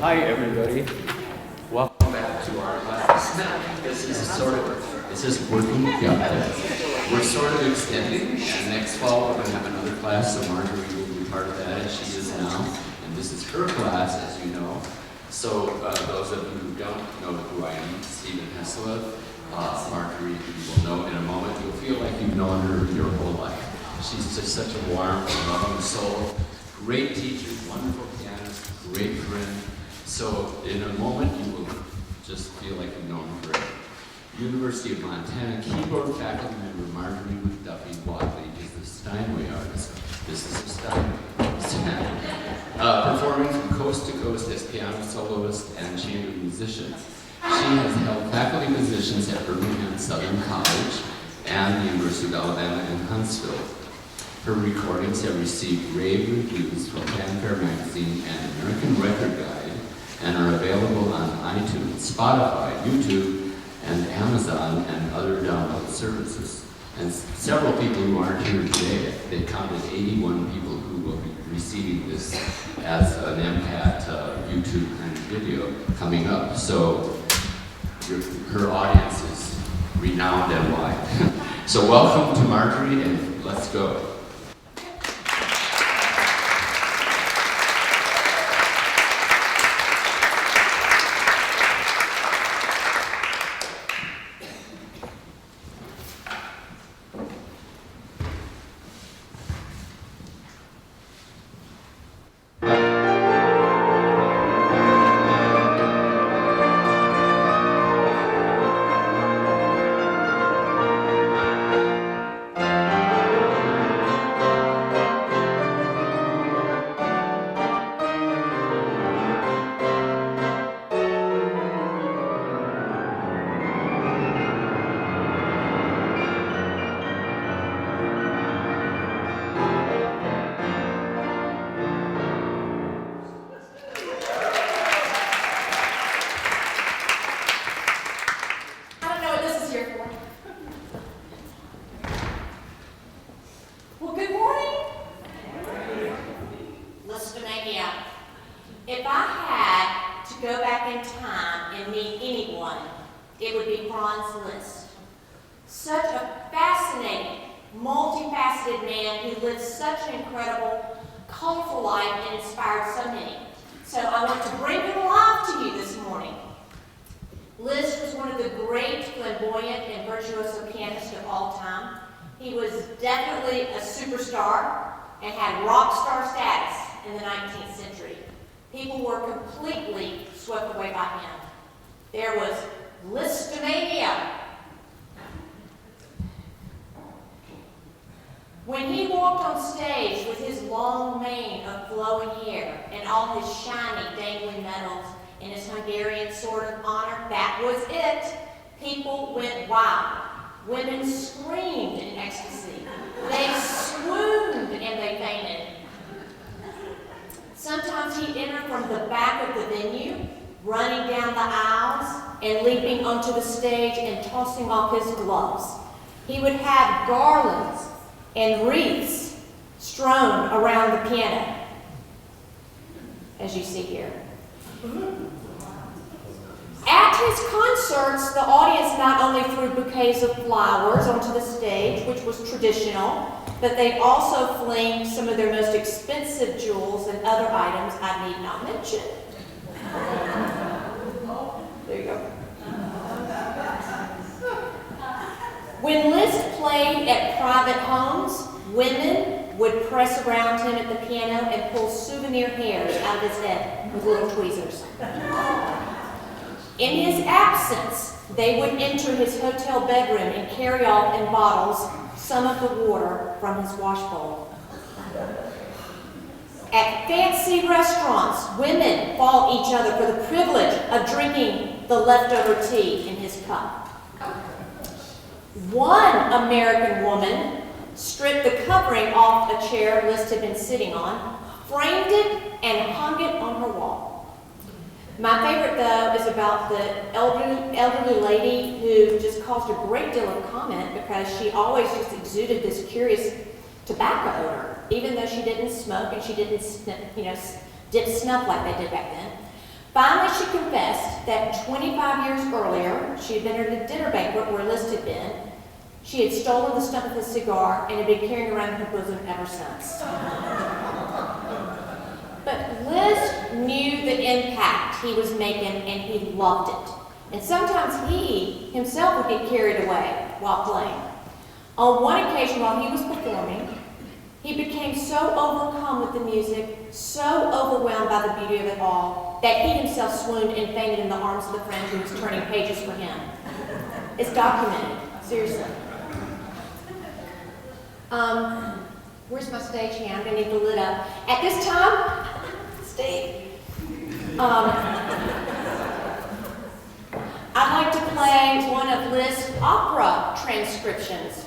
Hi, everybody. Welcome back to our class. This is working together. We're sort of extending, and next fall we're going to have another class, so Margery will be part of that, as she is now. And this is her class, as you know. So those of you who don't know who I am, Stephen Hessela, Margery, you will know in a moment. You'll feel like you've known her your whole life. She's just such a warm and loving soul. Great teacher, wonderful pianist, great friend. So in a moment, you will just feel like you've known her forever. University of Montana keyboard faculty member Margery McDuffie Whatley is the Steinway artist. This is a Steinway. Performing from coast to coast as piano soloist and chamber musician. She has held faculty positions at Birmingham Southern College and the University of Alabama in Huntsville. Her recordings have received rave reviews from Fanfare Magazine and American Record Guide and are available on iTunes, Spotify, YouTube, and Amazon and other download services. And several people who aren't here today, they counted 81 people who will be receiving this as an MCAT YouTube kind of video coming up. So her audience is renowned and wide. So welcome to Margery, and let's go. If I had to go back in time and meet anyone, it would be Franz Liszt. Such a fascinating, multifaceted man who lived such an incredible, colorful life and inspired so many. So I want to bring him alive to you this morning. Liszt was one of the great flamboyant and virtuoso pianists of all time. He was definitely a superstar and had rock star status in the 19th century. People were completely swept away by him. There was Lisztomania. When he walked on stage with his long mane of flowing hair and all his shiny, dangling medals and his Hungarian sword of honor, that was it. People went wild. Women screamed in ecstasy. They swooned and they fainted. Sometimes he'd enter from the back of the venue, running down the aisles and leaping onto the stage and tossing off his gloves. He would have garlands and wreaths strewn around the piano, as you see here. At his concerts, the audience not only threw bouquets of flowers onto the stage, which was traditional, but they also flinged some of their most expensive jewels and other items I need not mention. There you go. When Liszt played at private homes, women would press around him at the piano and pull souvenir hairs out of his head with little tweezers. In his absence, they would enter his hotel bedroom and carry off in bottles some of the water from his washbowl. At fancy restaurants, women fought each other for the privilege of drinking the leftover tea in his cup. One American woman stripped the covering off a chair Liszt had been sitting on, framed it, and hung it on her wall. My favorite, though, is about the elderly lady who just caused a great deal of comment because she always just exuded this curious tobacco odor, even though she didn't smoke and she didn't dip snuff like they did back then. Finally, she confessed that 25 years earlier, she had been at a dinner banquet where Liszt had been. She had stolen the stump of his cigar and had been carrying it around in her bosom ever since. But Liszt knew the impact he was making, and he loved it. And sometimes he himself would get carried away while playing. On one occasion while he was performing, he became so overcome with the music, so overwhelmed by the beauty of it all, that he himself swooned and fainted in the arms of the friend who was turning pages for him. It's documented, seriously. Where's my stage hand? I'm gonna need the lid up. At this time, Steve, I'd like to play one of Liszt's opera transcriptions.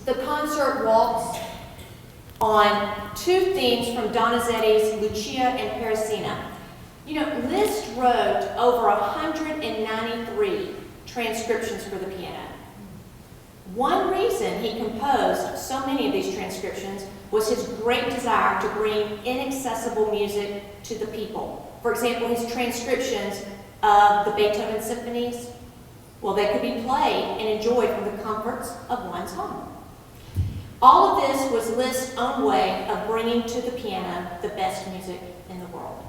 The concert waltz on two themes from Donizetti's Lucia and Parisina. You know, Liszt wrote over 193 transcriptions for the piano. One reason he composed so many of these transcriptions was his great desire to bring inaccessible music to the people. For example, his transcriptions of the Beethoven symphonies, well, they could be played and enjoyed from the comforts of one's home. All of this was Liszt's own way of bringing to the piano the best music in the world.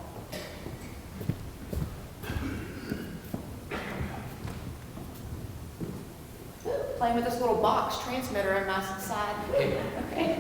Playing with this little box transmitter on my side. Okay.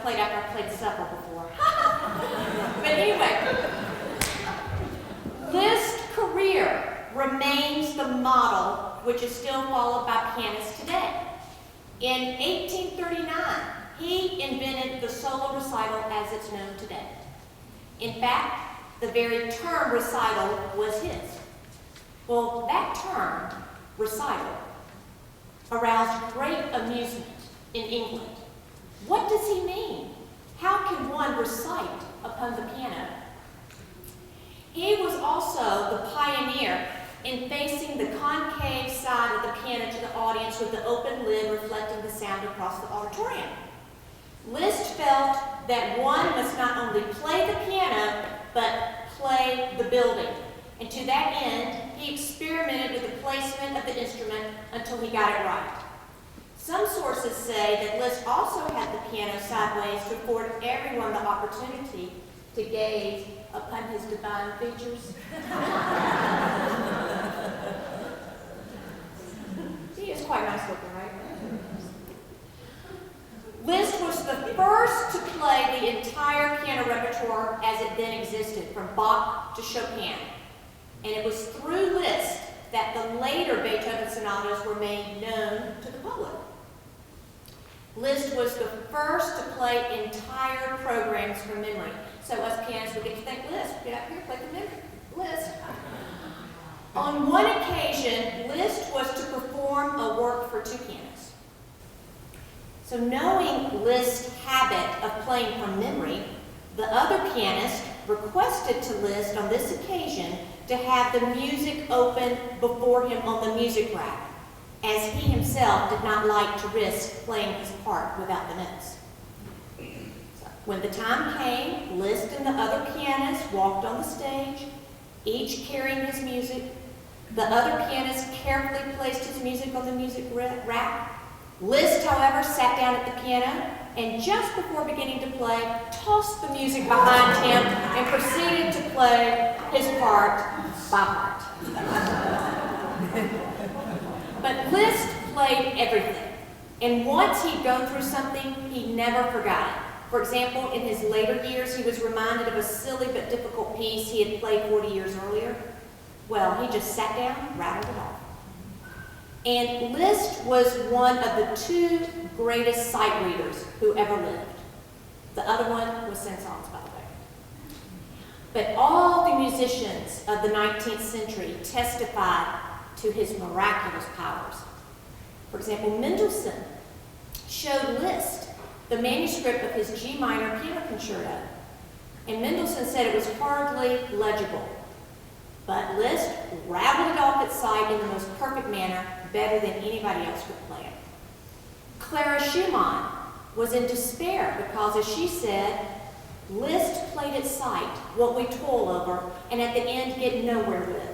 played after I played supper before. But anyway, Liszt's career remains the model which is still followed by pianists today. In 1839, he invented the solo recital as it's known today. In fact, the very term recital was his. Well, that term, recital, aroused great amusement in England. What does he mean? How can one recite upon the piano? He was also the pioneer in facing the concave side of the piano to the audience with the open lid reflecting the sound across the auditorium. Liszt felt that one must not only play the piano, but play the building. And to that end, he experimented with the placement of the instrument until he got it right. Some sources say that Liszt also had the piano sideways to afford everyone the opportunity to gaze upon his divine features. He is quite nice looking, right? Liszt was the first to play the entire piano repertoire as it then existed, from Bach to Chopin. And it was through Liszt that the later Beethoven sonatas were made known to the public. Liszt was the first to play entire programs from memory. So us pianists, we get to think, Liszt, get up here, play from memory. Liszt. On one occasion, Liszt was to perform a work for two pianists. So knowing Liszt's habit of playing from memory, the other pianist requested to Liszt on this occasion to have the music open before him on the music rack, as he himself did not like to risk playing his part without the notes. So, when the time came, Liszt and the other pianists walked on the stage, each carrying his music. The other pianist carefully placed his music on the music rack. Liszt, however, sat down at the piano and just before beginning to play, tossed the music behind him and proceeded to play his part by heart. But Liszt played everything, and once he'd gone through something, he never forgot it. For example, in his later years, he was reminded of a silly but difficult piece he had played 40 years earlier. Well, he just sat down, rattled it off. And Liszt was one of the two greatest sight readers who ever lived. The other one was Saint-Saëns, by the way. But all the musicians of the 19th century testified to his miraculous powers. For example, Mendelssohn showed Liszt the manuscript of his G minor piano concerto, and Mendelssohn said it was hardly legible. But Liszt rattled it off at sight in the most perfect manner, better than anybody else could play it. Clara Schumann was in despair because, as she said, Liszt played at sight what we toil over and at the end get nowhere with.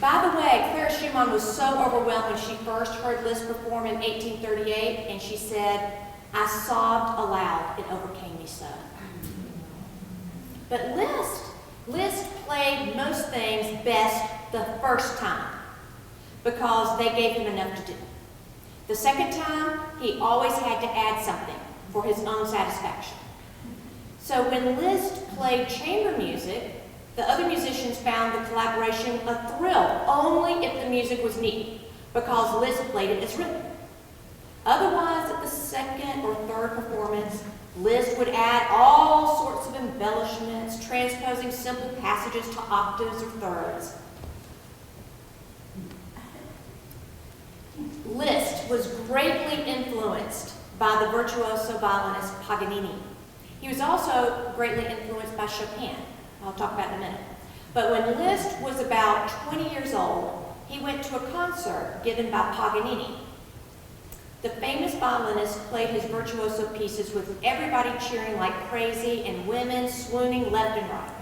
By the way, Clara Schumann was so overwhelmed when she first heard Liszt perform in 1838, and she said, "I sobbed aloud, it overcame me so." But Liszt played most things best the first time because they gave him enough to do. The second time, he always had to add something for his own satisfaction. So when Liszt played chamber music, the other musicians found the collaboration a thrill only if the music was neat, because Liszt played it as written. Otherwise, at the second or third performance, Liszt would add all sorts of embellishments, transposing simple passages to octaves or thirds. Liszt was greatly influenced by the virtuoso violinist Paganini. He was also greatly influenced by Chopin. I'll talk about it in a minute. But when Liszt was about 20 years old, he went to a concert given by Paganini. The famous violinist played his virtuoso pieces with everybody cheering like crazy and women swooning left and right.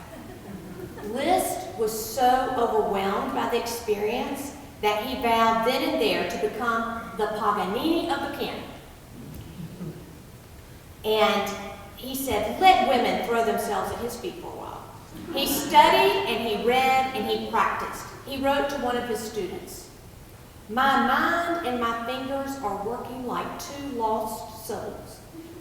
Liszt was so overwhelmed by the experience that he vowed then and there to become the Paganini of the piano. And he said, let women throw themselves at his feet for a while. He studied and he read and he practiced. He wrote to one of his students, "My mind and my fingers are working like two lost souls.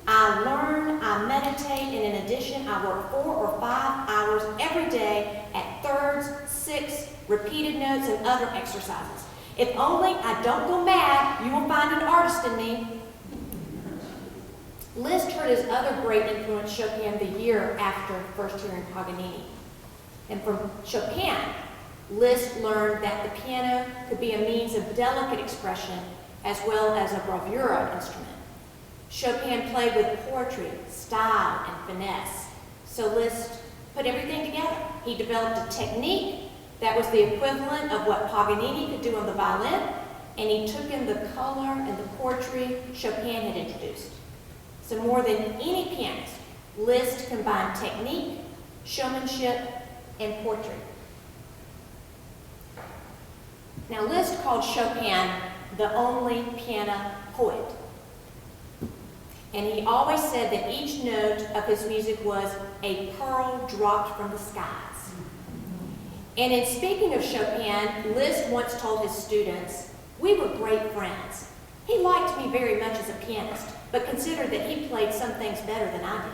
I learn, I meditate, and in addition, I work 4 or 5 hours every day at thirds, sixths, repeated notes, and other exercises. If only I don't go mad, you will find an artist in me." Liszt heard his other great influence, Chopin, the year after first hearing Paganini. And from Chopin, Liszt learned that the piano could be a means of delicate expression as well as a bravura instrument. Chopin played with poetry, style, and finesse. So Liszt put everything together. He developed a technique that was the equivalent of what Paganini could do on the violin, and he took in the color and the poetry Chopin had introduced. So more than any pianist, Liszt combined technique, showmanship, and poetry. Now, Liszt called Chopin the only piano poet. And he always said that each note of his music was a pearl dropped from the skies. And in speaking of Chopin, Liszt once told his students, "We were great friends. He liked me very much as a pianist, but considered that he played some things better than I did."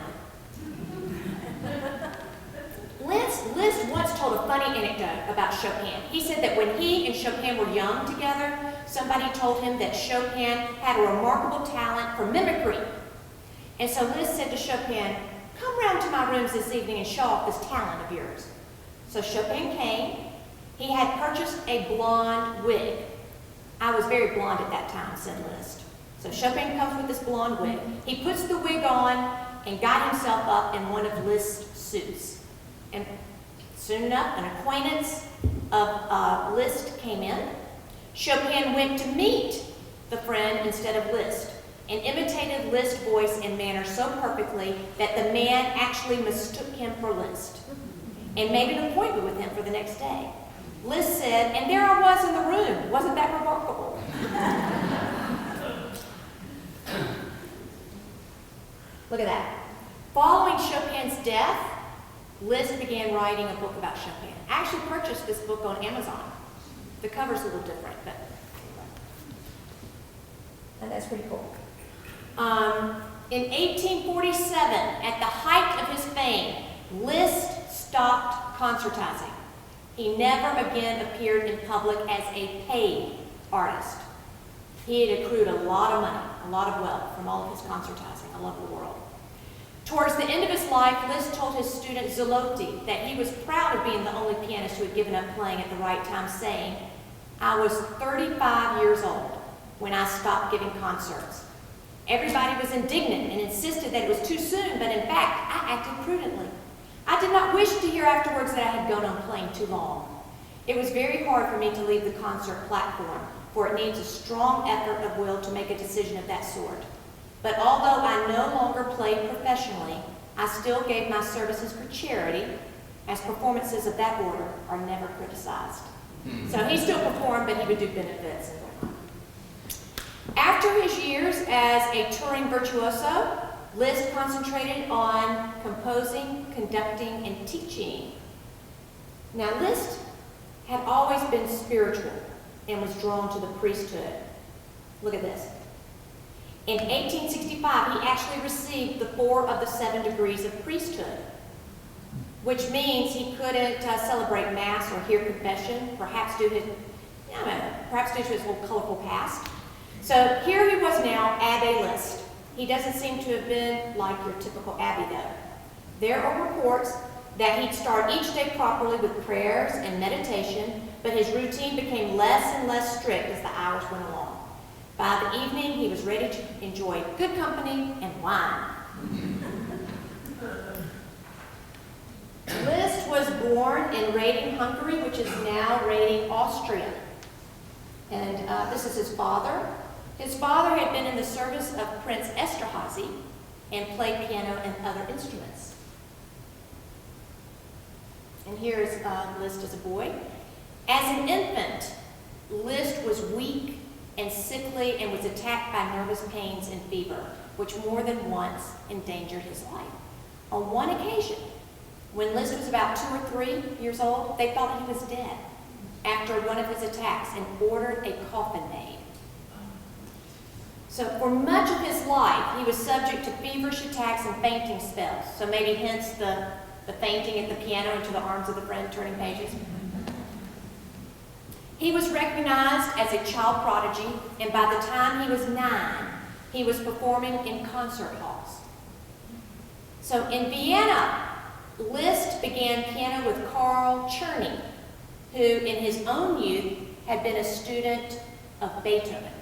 Liszt once told a funny anecdote about Chopin. He said that when he and Chopin were young together, somebody told him that Chopin had a remarkable talent for mimicry. And so Liszt said to Chopin, "Come round to my rooms this evening and show off this talent of yours." So Chopin came. He had purchased a blonde wig. "I was very blonde at that time," said Liszt. So Chopin comes with this blonde wig. He puts the wig on and got himself up in one of Liszt's suits. And soon enough, an acquaintance of Liszt came in. Chopin went to meet the friend instead of Liszt and imitated Liszt's voice and manner so perfectly that the man actually mistook him for Liszt and made an appointment with him for the next day. Liszt said, "And there I was in the room. Wasn't that remarkable?" Look at that. Following Chopin's death, Liszt began writing a book about Chopin. I actually purchased this book on Amazon. The cover's a little different, but and that's pretty cool. In 1847, at the height of his fame, Liszt stopped concertizing. He never again appeared in public as a paid artist. He had accrued a lot of money, a lot of wealth from all of his concertizing all over the world. Towards the end of his life, Liszt told his student Zloty that he was proud of being the only pianist who had given up playing at the right time, saying, "I was 35 years old when I stopped giving concerts. Everybody was indignant and insisted that it was too soon, but in fact, I acted prudently. I did not wish to hear afterwards that I had gone on playing too long. It was very hard for me to leave the concert platform, for it needs a strong effort of will to make a decision of that sort. But although I no longer played professionally, I still gave my services for charity, as performances of that order are never criticized." So he still performed, but he would do benefits and whatnot. After his years as a touring virtuoso, Liszt concentrated on composing, conducting, and teaching. Now, Liszt had always been spiritual and was drawn to the priesthood. Look at this. In 1865, he actually received the 4 of the 7 degrees of priesthood, which means he couldn't celebrate Mass or hear confession, perhaps due to his whole colorful past. So here he was now, Abbé Liszt. He doesn't seem to have been like your typical abbey, though. There are reports that he'd start each day properly with prayers and meditation, but his routine became less and less strict as the hours went along. By the evening, he was ready to enjoy good company and wine. Liszt was born in Rating, Hungary, which is now Rating, Austria. And this is his father. His father had been in the service of Prince Esterhazy and played piano and other instruments. And here's Liszt as a boy. As an infant, Liszt was weak and sickly and was attacked by nervous pains and fever, which more than once endangered his life. On one occasion, when Liszt was about 2 or 3 years old, they thought he was dead after one of his attacks and ordered a coffin made. So for much of his life, he was subject to feverish attacks and fainting spells. So maybe hence the fainting at the piano into the arms of the friend turning pages. He was recognized as a child prodigy, and by the time he was 9, he was performing in concert halls. So in Vienna, Liszt began piano with Karl Czerny, who in his own youth had been a student of Beethoven.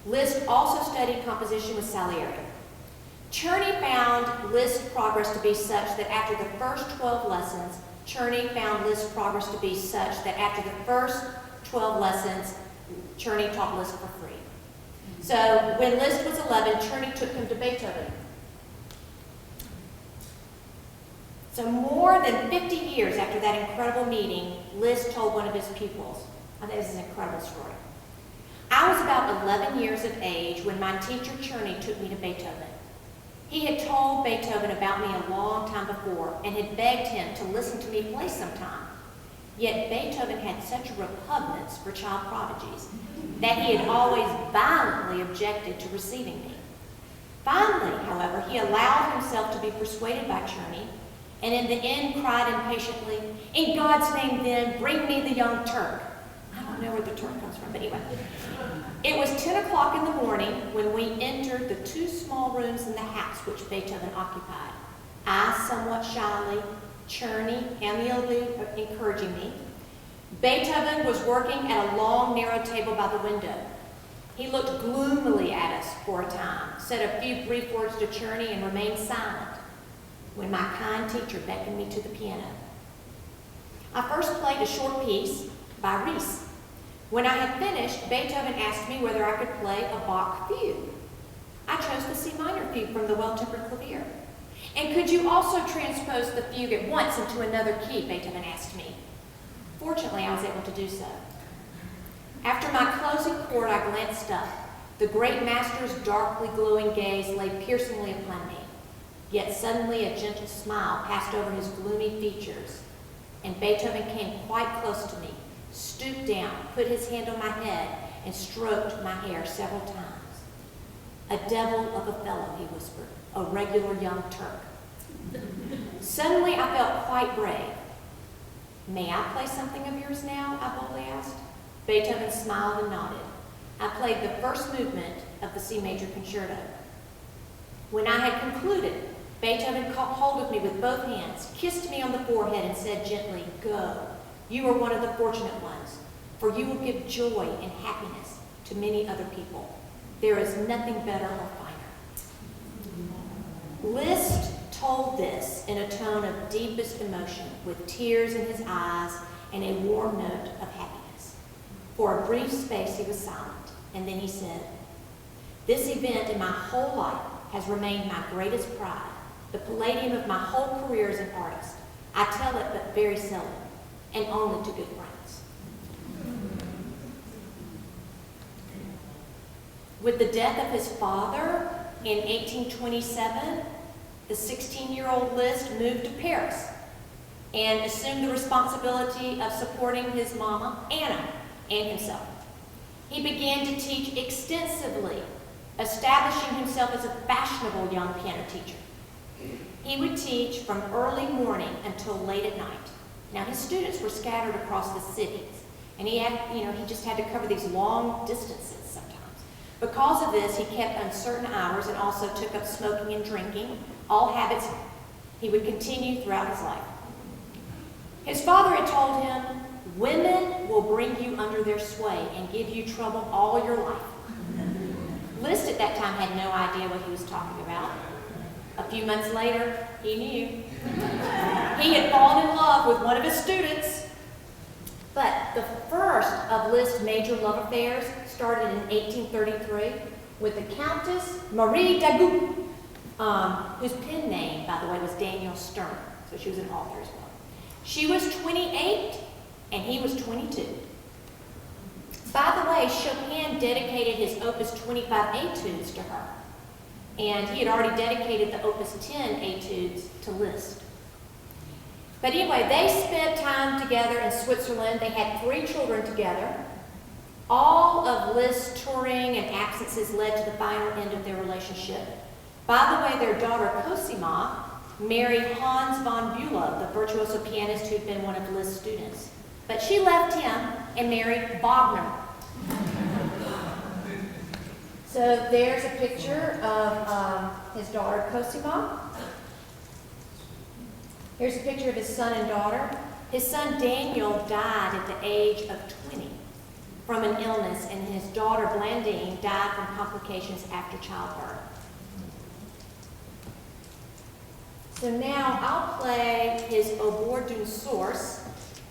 Liszt also studied composition with Salieri. Czerny found Liszt's progress to be such that after the first 12 lessons, Czerny taught Liszt for free. So when Liszt was 11, Czerny took him to Beethoven. So more than 50 years after that incredible meeting, Liszt told one of his pupils, I think this is an incredible story. I was about 11 years of age when my teacher Czerny took me to Beethoven. He had told Beethoven about me a long time before and had begged him to listen to me play sometime. Yet Beethoven had such a repugnance for child prodigies that he had always violently objected to receiving me. Finally, however, he allowed himself to be persuaded by Czerny, and in the end cried impatiently, "In God's name then, bring me the young Turk." I don't know where the Turk comes from, but anyway. It was 10 o'clock in the morning when we entered the 2 small rooms in the house which Beethoven occupied. I somewhat shyly, Czerny amiably encouraging me. Beethoven was working at a long, narrow table by the window. He looked gloomily at us for a time, said a few brief words to Czerny, and remained silent when my kind teacher beckoned me to the piano. I first played a short piece by Ries. When I had finished, Beethoven asked me whether I could play a Bach fugue. I chose the C minor fugue from the Well-Tempered Clavier. "And could you also transpose the fugue at once into another key?" Beethoven asked me. Fortunately, I was able to do so. After my closing chord, I glanced up. The great master's darkly glowing gaze lay piercingly upon me. Yet suddenly a gentle smile passed over his gloomy features, and Beethoven came quite close to me, stooped down, put his hand on my head, and stroked my hair several times. "A devil of a fellow," he whispered, "a regular young Turk." Suddenly I felt quite brave. "May I play something of yours now?" I boldly asked. Beethoven smiled and nodded. I played the first movement of the C major concerto. When I had concluded, Beethoven caught hold of me with both hands, kissed me on the forehead, and said gently, "Go. You are one of the fortunate ones, for you will give joy and happiness to many other people. There is nothing better or finer." Liszt told this in a tone of deepest emotion, with tears in his eyes and a warm note of happiness. For a brief space he was silent, and then he said, "This event in my whole life has remained my greatest pride, the palladium of my whole career as an artist. I tell it but very seldom, and only to good friends." With the death of his father in 1827, the 16-year-old Liszt moved to Paris and assumed the responsibility of supporting his mama, Anna, and himself. He began to teach extensively, establishing himself as a fashionable young piano teacher. He would teach from early morning until late at night. Now, his students were scattered across the cities, and he just had to cover these long distances sometimes. Because of this, he kept uncertain hours and also took up smoking and drinking, all habits he would continue throughout his life. His father had told him, "Women will bring you under their sway and give you trouble all your life." Liszt at that time had no idea what he was talking about. A few months later, he knew. He had fallen in love with one of his students. But the first of Liszt's major love affairs started in 1833 with the Countess Marie Dagout, whose pen name, by the way, was Daniel Stern. So she was an author as well. She was 28 and he was 22. By the way, Chopin dedicated his Opus 25 Etudes to her, and he had already dedicated the Opus 10 Etudes to Liszt. But anyway, they spent time together in Switzerland. They had 3 children together. All of Liszt's touring and absences led to the final end of their relationship. By the way, their daughter Cosima married Hans von Bülow, the virtuoso pianist who'd been one of Liszt's students. But she left him and married Wagner. So there's a picture of his daughter Cosima. Here's a picture of his son and daughter. His son Daniel died at the age of 20 from an illness, and his daughter Blandine died from complications after childbirth. So now I'll play his Obour d'une Source.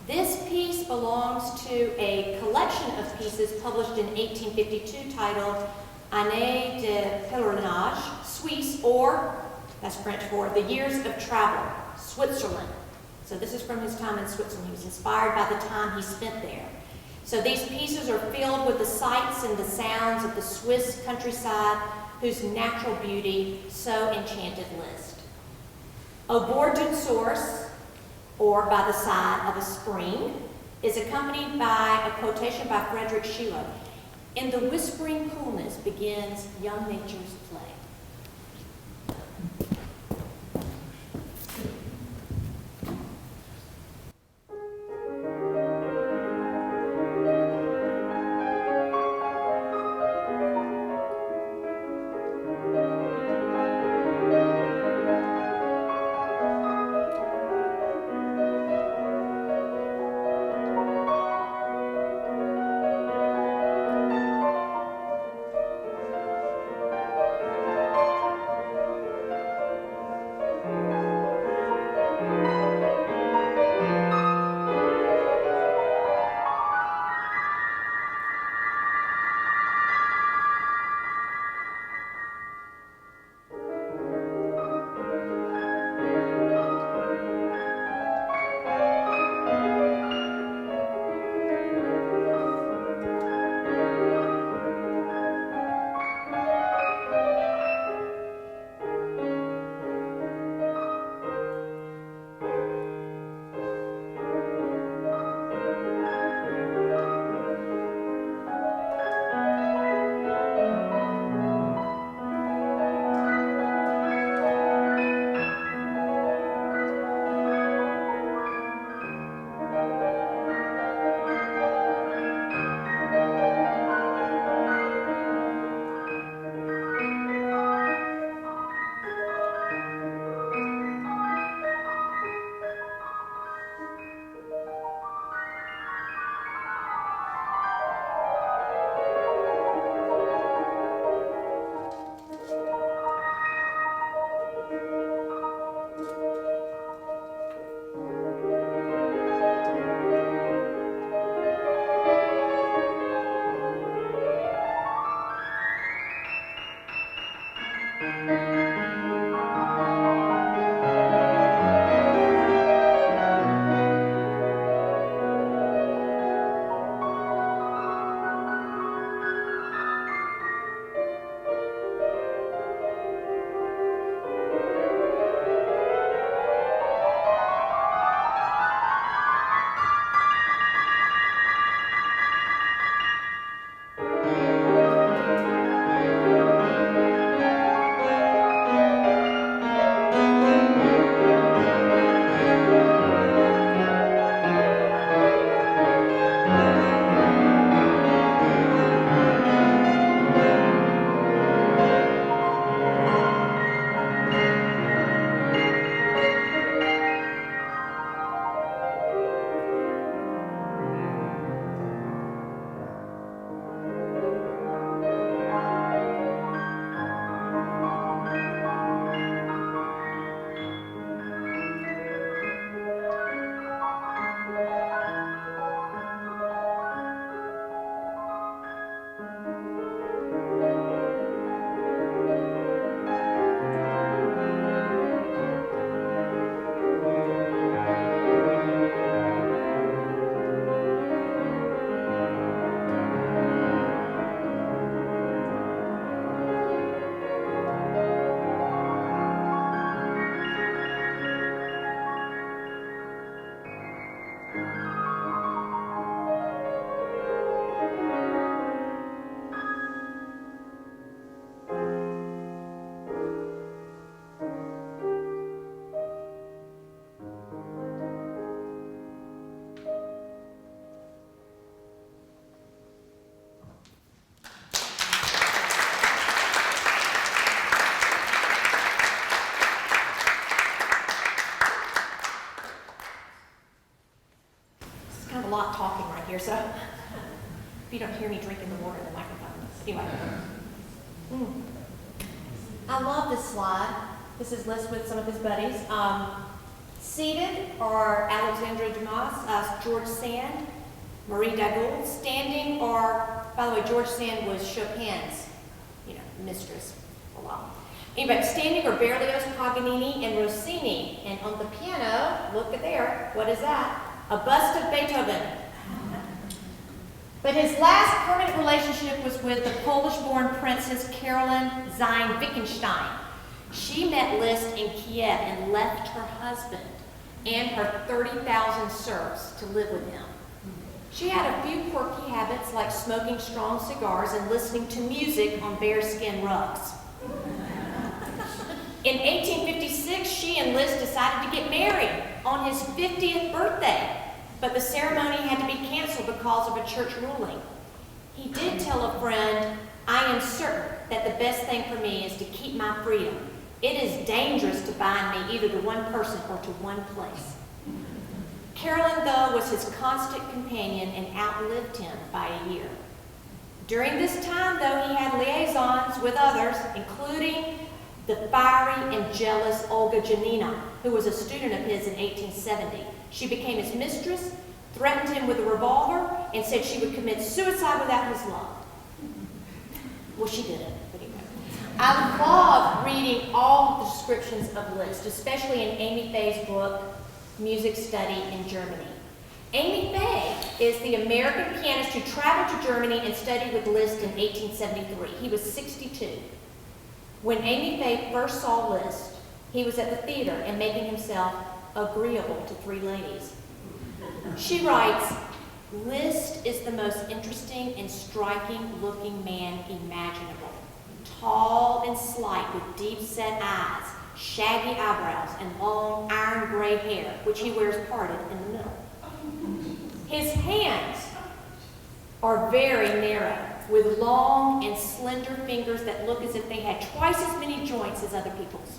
This piece belongs to a collection of pieces published in 1852 titled Année de Pèlerinage, Suisse, or, that's French for, the Years of Travel, Switzerland. So this is from his time in Switzerland. He was inspired by the time he spent there. So these pieces are filled with the sights and the sounds of the Swiss countryside, whose natural beauty so enchanted Liszt. Obour d'une Source, or By the Side of a Spring, is accompanied by a quotation by Friedrich Schiller. "In the whispering coolness begins young nature's play." If you don't hear me drinking the water in the microphone. Anyway. I love this slide. This is Liszt with some of his buddies. Seated are Alexandre Dumas, George Sand, Marie Dagoult. Standing are, by the way, George Sand was Chopin's, mistress for a while. Anyway, standing are Berlioz, Paganini, and Rossini. And on the piano, look at there, what is that? A bust of Beethoven. But his last permanent relationship was with the Polish-born princess Caroline Wittgenstein. She met Liszt in Kiev and left her husband and her 30,000 serfs to live with him. She had a few quirky habits like smoking strong cigars and listening to music on bearskin rugs. In 1856, she and Liszt decided to get married on his 50th birthday, but the ceremony had to be canceled because of a church ruling. He did tell a friend, "I am certain that the best thing for me is to keep my freedom. It is dangerous to bind me either to one person or to one place." Caroline, though, was his constant companion and outlived him by a year. During this time, though, he had liaisons with others, including the fiery and jealous Olga Janina, who was a student of his in 1870. She became his mistress, threatened him with a revolver, and said she would commit suicide without his love. Well, she didn't, but anyway. I love reading all the descriptions of Liszt, especially in Amy Fay's book, Music Study in Germany. Amy Fay is the American pianist who traveled to Germany and studied with Liszt in 1873. He was 62. When Amy Fay first saw Liszt, he was at the theater and making himself agreeable to three ladies. She writes, "Liszt is the most interesting and striking-looking man imaginable. Tall and slight with deep-set eyes, shaggy eyebrows, and long iron gray hair, which he wears parted in the middle. His hands are very narrow, with long and slender fingers that look as if they had twice as many joints as other people's.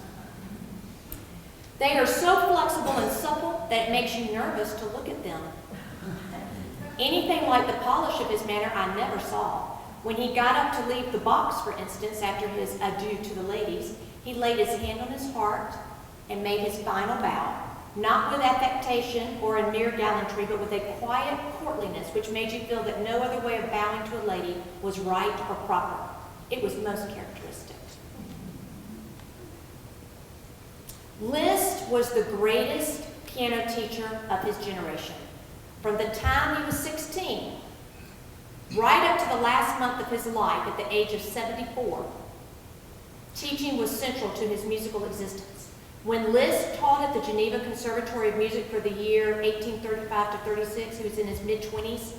They are so flexible and supple that it makes you nervous to look at them. Anything like the polish of his manner I never saw. When he got up to leave the box, for instance, after his adieu to the ladies, he laid his hand on his heart and made his final bow, not with affectation or a mere gallantry, but with a quiet courtliness which made you feel that no other way of bowing to a lady was right or proper. It was most characteristic." Liszt was the greatest piano teacher of his generation. From the time he was 16, right up to the last month of his life at the age of 74, teaching was central to his musical existence. When Liszt taught at the Geneva Conservatory of Music for the year 1835 to 36, he was in his mid-20s,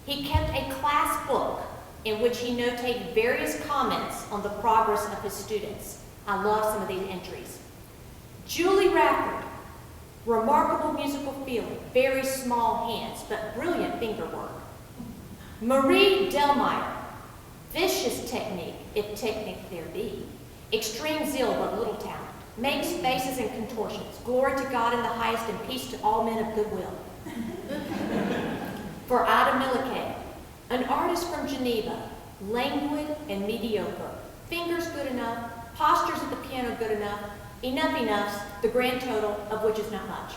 he kept a class book in which he notated various comments on the progress of his students. I love some of these entries. Julie Rafford, remarkable musical feeling, very small hands, but brilliant finger work. Marie Delmeyer, vicious technique, if technique there be. Extreme zeal, but little talent. Makes faces and contortions. Glory to God in the highest and peace to all men of goodwill. For Ida Milliquet, an artist from Geneva, languid and mediocre. Fingers good enough, postures at the piano good enough, enough enoughs, the grand total of which is not much.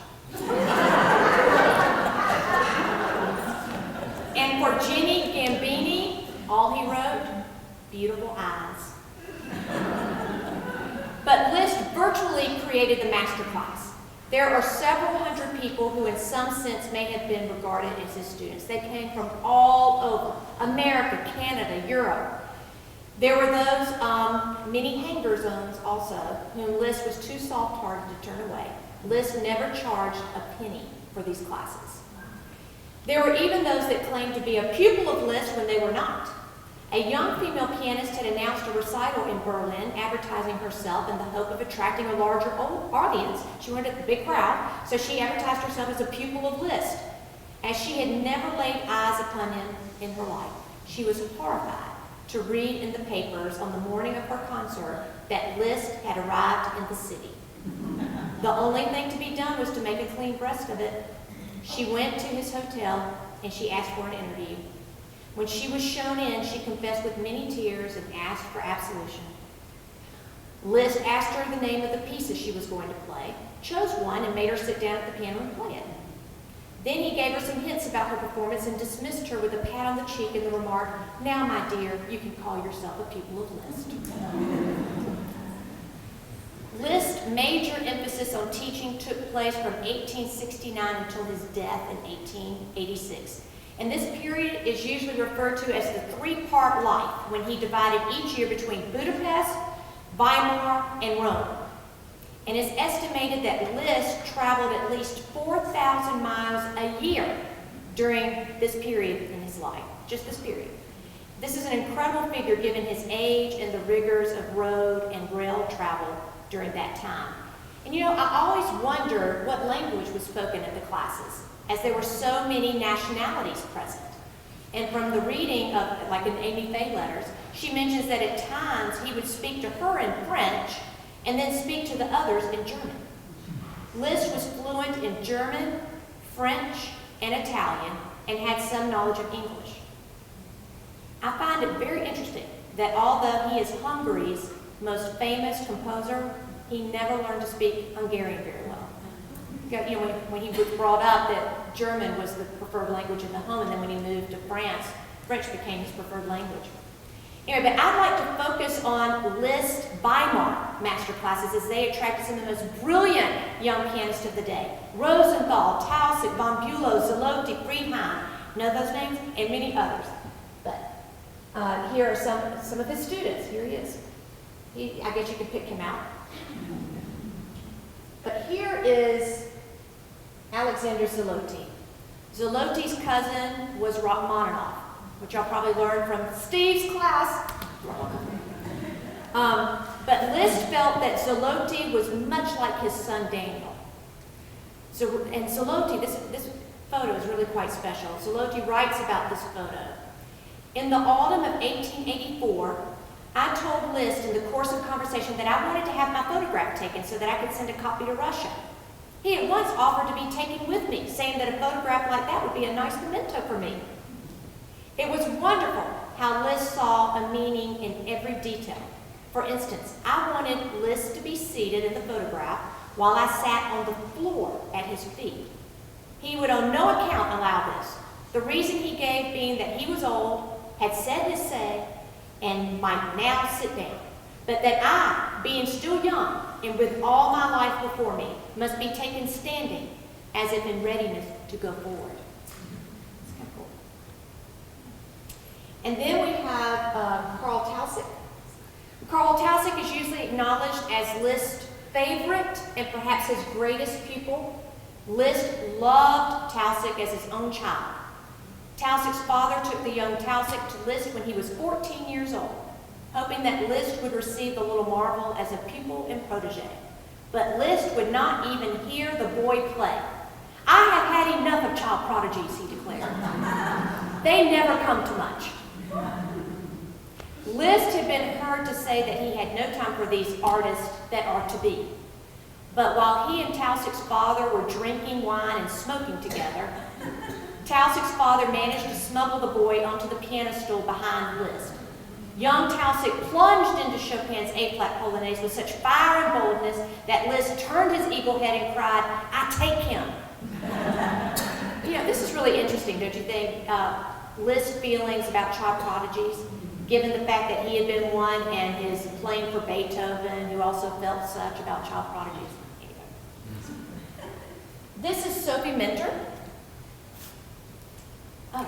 And for Jenny Gambini, all he wrote, beautiful eyes. But Liszt virtually created the masterclass. There are several hundred people who in some sense may have been regarded as his students. They came from all over, America, Canada, Europe. There were those, many hanger-zones also, whom Liszt was too soft-hearted to turn away. Liszt never charged a penny for these classes. There were even those that claimed to be a pupil of Liszt when they were not. A young female pianist had announced a recital in Berlin, advertising herself in the hope of attracting a larger audience. She wanted a big crowd, so she advertised herself as a pupil of Liszt. As she had never laid eyes upon him in her life, she was horrified to read in the papers on the morning of her concert that Liszt had arrived in the city. The only thing to be done was to make a clean breast of it. She went to his hotel and she asked for an interview. When she was shown in, she confessed with many tears and asked for absolution. Liszt asked her the name of the pieces she was going to play, chose one, and made her sit down at the piano and play it. Then he gave her some hints about her performance and dismissed her with a pat on the cheek and the remark, "Now, my dear, you can call yourself a pupil of Liszt." Liszt's major emphasis on teaching took place from 1869 until his death in 1886. And this period is usually referred to as the three-part life, when he divided each year between Budapest, Weimar, and Rome. And it's estimated that Liszt traveled at least 4,000 miles a year during this period in his life, just this period. This is an incredible figure given his age and the rigors of road and rail travel during that time. And you know, I always wondered what language was spoken at the classes, as there were so many nationalities present. And from the reading of, like in Amy Faye letters, she mentions that at times he would speak to her in French and then speak to the others in German. Liszt was fluent in German, French, and Italian, and had some knowledge of English. I find it very interesting that although he is Hungary's most famous composer, he never learned to speak Hungarian very well. You know, when he was brought up, that German was the preferred language in the home, and then when he moved to France, French became his preferred language. Anyway, but I'd like to focus on Liszt Weimar master classes, as they attracted some of the most brilliant young pianists of the day. Rosenthal, Tausig, von Bülow, Zloty, Friedheim, know those names? And many others. But here are some of his students. Here he is. I guess you could pick him out. But here is Alexander Zloty. Zloty's cousin was Rachmaninoff, which y'all probably learned from Steve's class. But Liszt felt that Zloty was much like his son Daniel. And Zloty, this photo is really quite special. Zloty writes about this photo. In the autumn of 1884, I told Liszt in the course of conversation that I wanted to have my photograph taken so that I could send a copy to Russia. He at once offered to be taken with me, saying that a photograph like that would be a nice memento for me. It was wonderful how Liszt saw a meaning in every detail. For instance, I wanted Liszt to be seated in the photograph while I sat on the floor at his feet. He would on no account allow this. The reason he gave being that he was old, had said his say, and might now sit down, but that I, being still young and with all my life before me, must be taken standing as if in readiness to go forward. It's kind of cool. And then we have Karl Tausig. Karl Tausig is usually acknowledged as Liszt's favorite and perhaps his greatest pupil. Liszt loved Tausig as his own child. Tausig's father took the young Tausig to Liszt when he was 14 years old, hoping that Liszt would receive the little marvel as a pupil and protege. But Liszt would not even hear the boy play. "I have had enough of child prodigies," he declared. "They never come to much." Liszt had been heard to say that he had no time for these artists that are to be. But while he and Tausig's father were drinking wine and smoking together, Tausig's father managed to smuggle the boy onto the piano stool behind Liszt. Young Tausig plunged into Chopin's A-flat Polonaise with such fire and boldness that Liszt turned his eagle head and cried, "I take him." You know, this is really interesting, don't you think? Liszt's feelings about child prodigies, given the fact that he had been one and his playing for Beethoven, who also felt such about child prodigies. Anyway. This is Sophie Minter. Oh.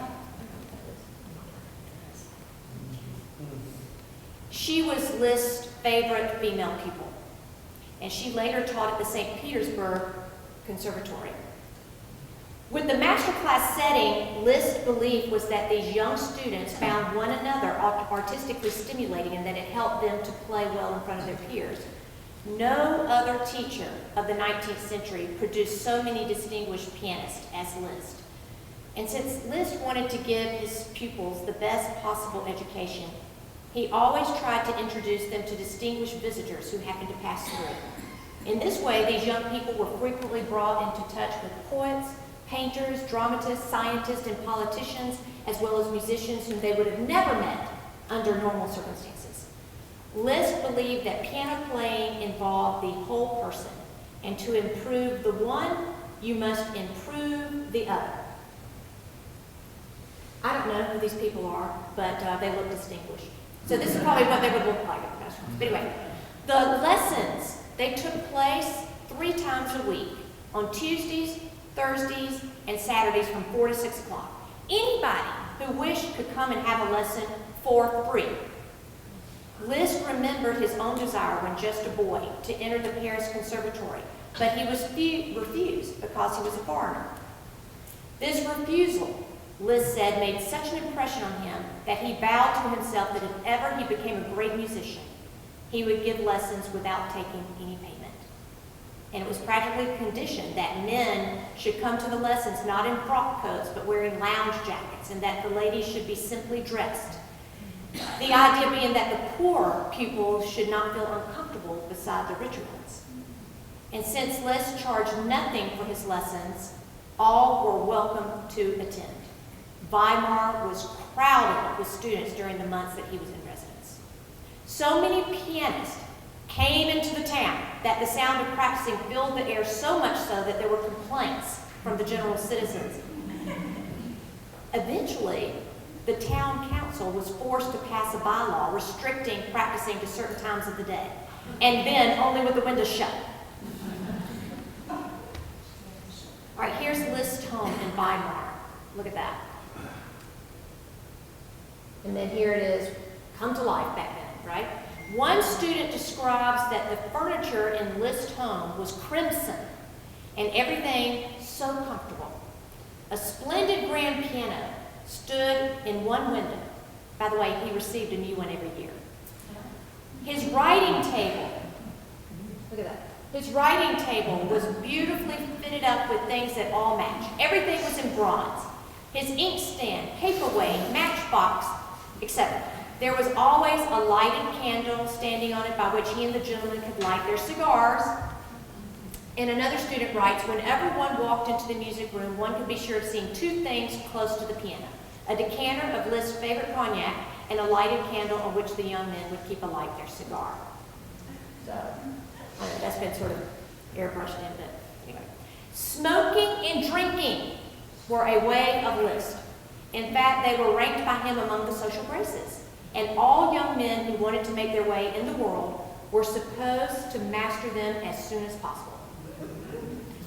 She was Liszt's favorite female pupil, and she later taught at the St. Petersburg Conservatory. With the masterclass setting, Liszt's belief was that these young students found one another artistically stimulating and that it helped them to play well in front of their peers. No other teacher of the 19th century produced so many distinguished pianists as Liszt. And since Liszt wanted to give his pupils the best possible education, he always tried to introduce them to distinguished visitors who happened to pass through. In this way, these young people were frequently brought into touch with poets, painters, dramatists, scientists, and politicians, as well as musicians whom they would have never met under normal circumstances. Liszt believed that piano playing involved the whole person, and to improve the one, you must improve the other. I don't know who these people are, but they look distinguished. So this is probably what they would look like at the restaurants. But anyway, the lessons, they took place 3 times a week, on Tuesdays, Thursdays, and Saturdays from 4 to 6 o'clock. Anybody who wished could come and have a lesson for free. Liszt remembered his own desire when just a boy to enter the Paris Conservatory, but he was refused because he was a foreigner. This refusal, Liszt said, made such an impression on him that he vowed to himself that if ever he became a great musician, he would give lessons without taking any payment. And it was practically conditioned that men should come to the lessons not in frock coats but wearing lounge jackets, and that the ladies should be simply dressed. The idea being that the poor pupils should not feel uncomfortable beside the richer ones. And since Liszt charged nothing for his lessons, all were welcome to attend. Weimar was crowded with students during the months that he was in residence. So many pianists came into the town that the sound of practicing filled the air, so much so that there were complaints from the general citizens. Eventually, the town council was forced to pass a bylaw restricting practicing to certain times of the day, and then only with the windows shut. All right, here's Liszt's home in Weimar. Look at that. And then here it is, come to life back then, right? One student describes that the furniture in Liszt's home was crimson and everything so comfortable. A splendid grand piano stood in one window. By the way, he received a new one every year. His writing table, look at that. His writing table was beautifully fitted up with things that all match. Everything was in bronze. His inkstand, paperweight, matchbox, etc. There was always a lighted candle standing on it by which he and the gentleman could light their cigars. And another student writes, whenever one walked into the music room, one could be sure of seeing 2 things close to the piano: a decanter of Liszt's favorite cognac and a lighted candle on which the young men would keep alight their cigar. So, I know that's been sort of airbrushed in, but anyway. Smoking and drinking were a way of Liszt. In fact, they were ranked by him among the social graces. And all young men who wanted to make their way in the world were supposed to master them as soon as possible.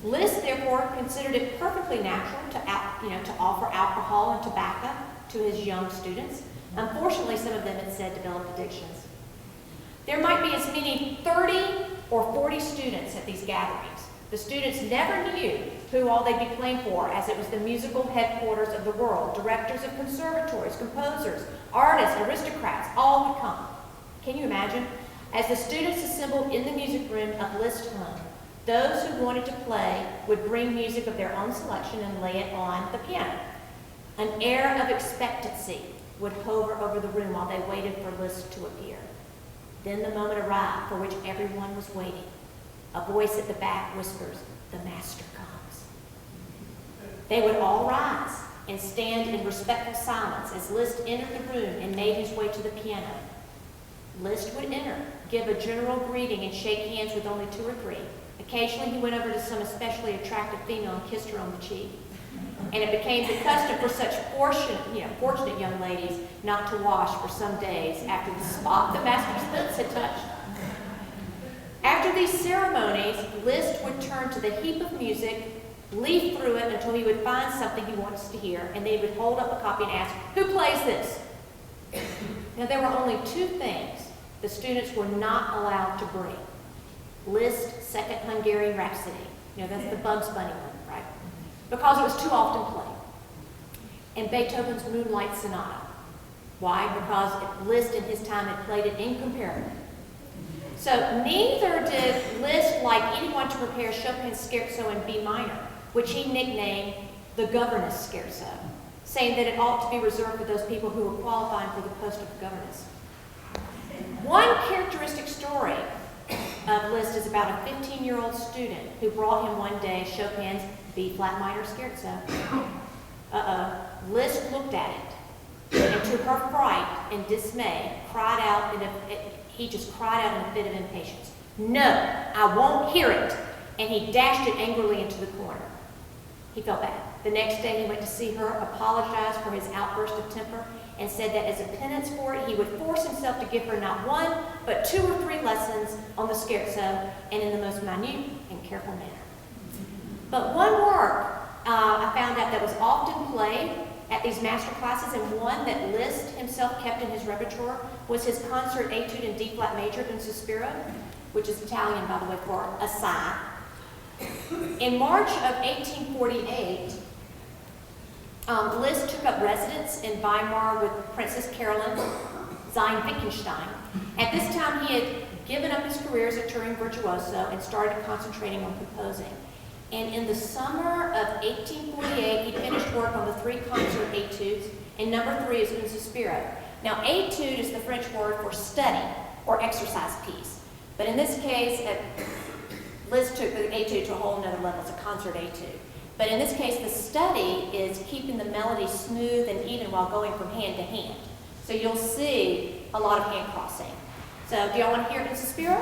Liszt, therefore, considered it perfectly natural to offer alcohol and tobacco to his young students. Unfortunately, some of them, it said, developed addictions. There might be as many 30 or 40 students at these gatherings. The students never knew who all they'd be playing for, as it was the musical headquarters of the world. Directors of conservatories, composers, artists, aristocrats, all would come. Can you imagine? As the students assembled in the music room of Liszt's home, those who wanted to play would bring music of their own selection and lay it on the piano. An air of expectancy would hover over the room while they waited for Liszt to appear. Then the moment arrived for which everyone was waiting. A voice at the back whispers, "The master comes." They would all rise and stand in respectful silence as Liszt entered the room and made his way to the piano. Liszt would enter, give a general greeting, and shake hands with only 2 or 3. Occasionally he went over to some especially attractive female and kissed her on the cheek. And it became the custom for such fortunate young ladies not to wash for some days after the spot the master's lips had touched. After these ceremonies, Liszt would turn to the heap of music, leaf through it until he would find something he wants to hear, and then he would hold up a copy and ask, "Who plays this?" Now, there were only 2 things the students were not allowed to bring. Liszt's Second Hungarian Rhapsody. That's the Bugs Bunny one, right? Because it was too often played. And Beethoven's Moonlight Sonata. Why? Because Liszt in his time had played it incomparably. So neither did Liszt like anyone to prepare Chopin's Scherzo in B minor, which he nicknamed the governess scherzo, saying that it ought to be reserved for those people who were qualifying for the post of governess. One characteristic story of Liszt is about a 15-year-old student who brought him one day Chopin's B flat minor scherzo. Liszt looked at it and to her fright and dismay, he just cried out in a fit of impatience. "No, I won't hear it!" And he dashed it angrily into the corner. He felt bad. The next day he went to see her, apologized for his outburst of temper, and said that as a penance for it, he would force himself to give her not one, but 2 or 3 lessons on the scherzo, and in the most minute and careful manner. But one work I found out that was often played at these master classes, and one that Liszt himself kept in his repertoire, was his concert etude in D-flat major in Sospiro, which is Italian, by the way, for assai. In March of 1848, Liszt took up residence in Weimar with Princess Caroline Wittgenstein. At this time, he had given up his career as a touring virtuoso and started concentrating on composing. And in the summer of 1848, he finished work on the 3 concert etudes, and number 3 is Un Sospiro. Now, etude is the French word for study or exercise piece. But in this case, Liszt took the etude to a whole nother level. It's a concert etude. But in this case, the study is keeping the melody smooth and even while going from hand to hand. So you'll see a lot of hand crossing. So do y'all want to hear it in Sospiro?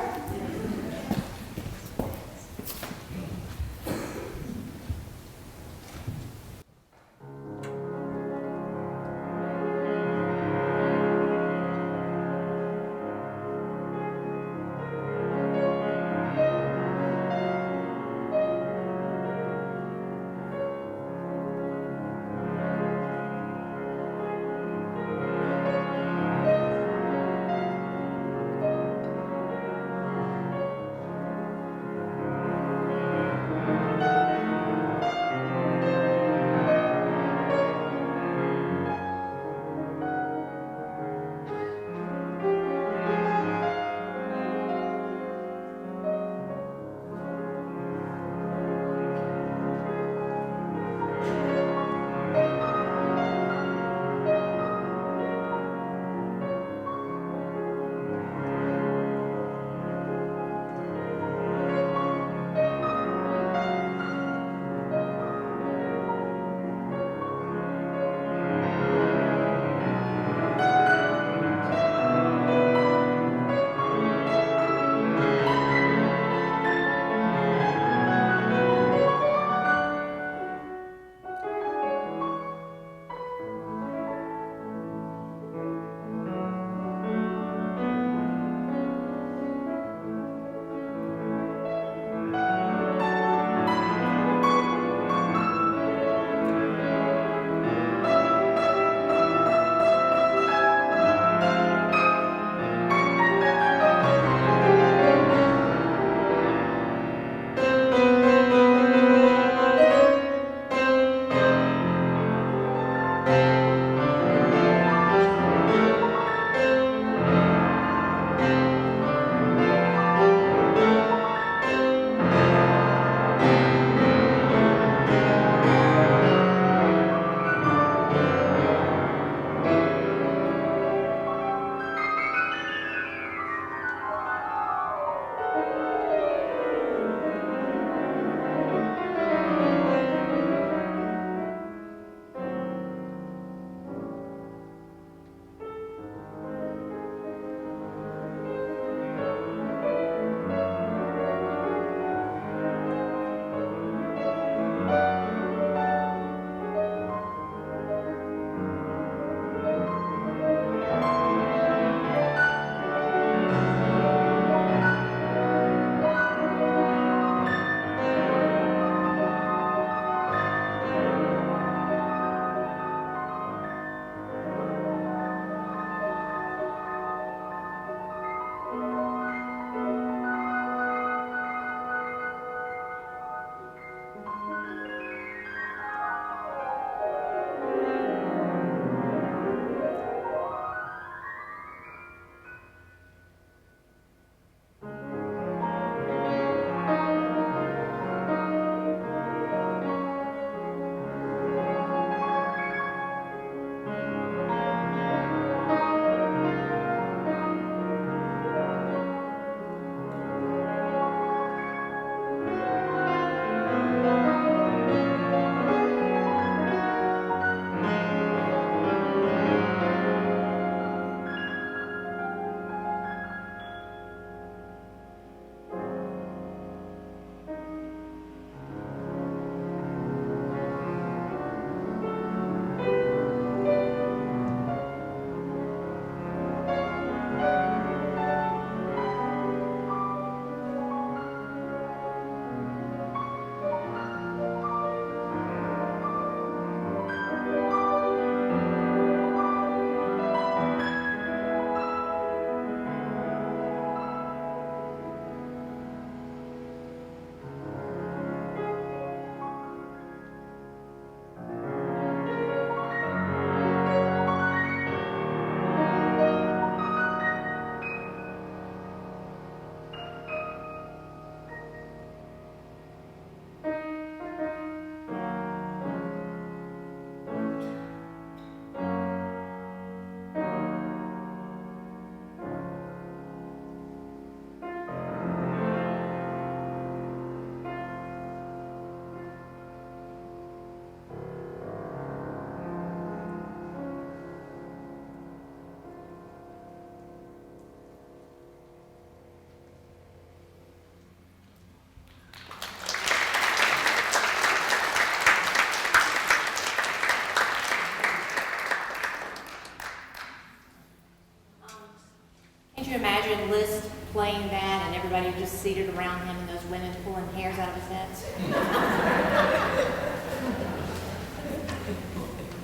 you imagine Liszt playing that and everybody just seated around him and those women pulling hairs out of his head?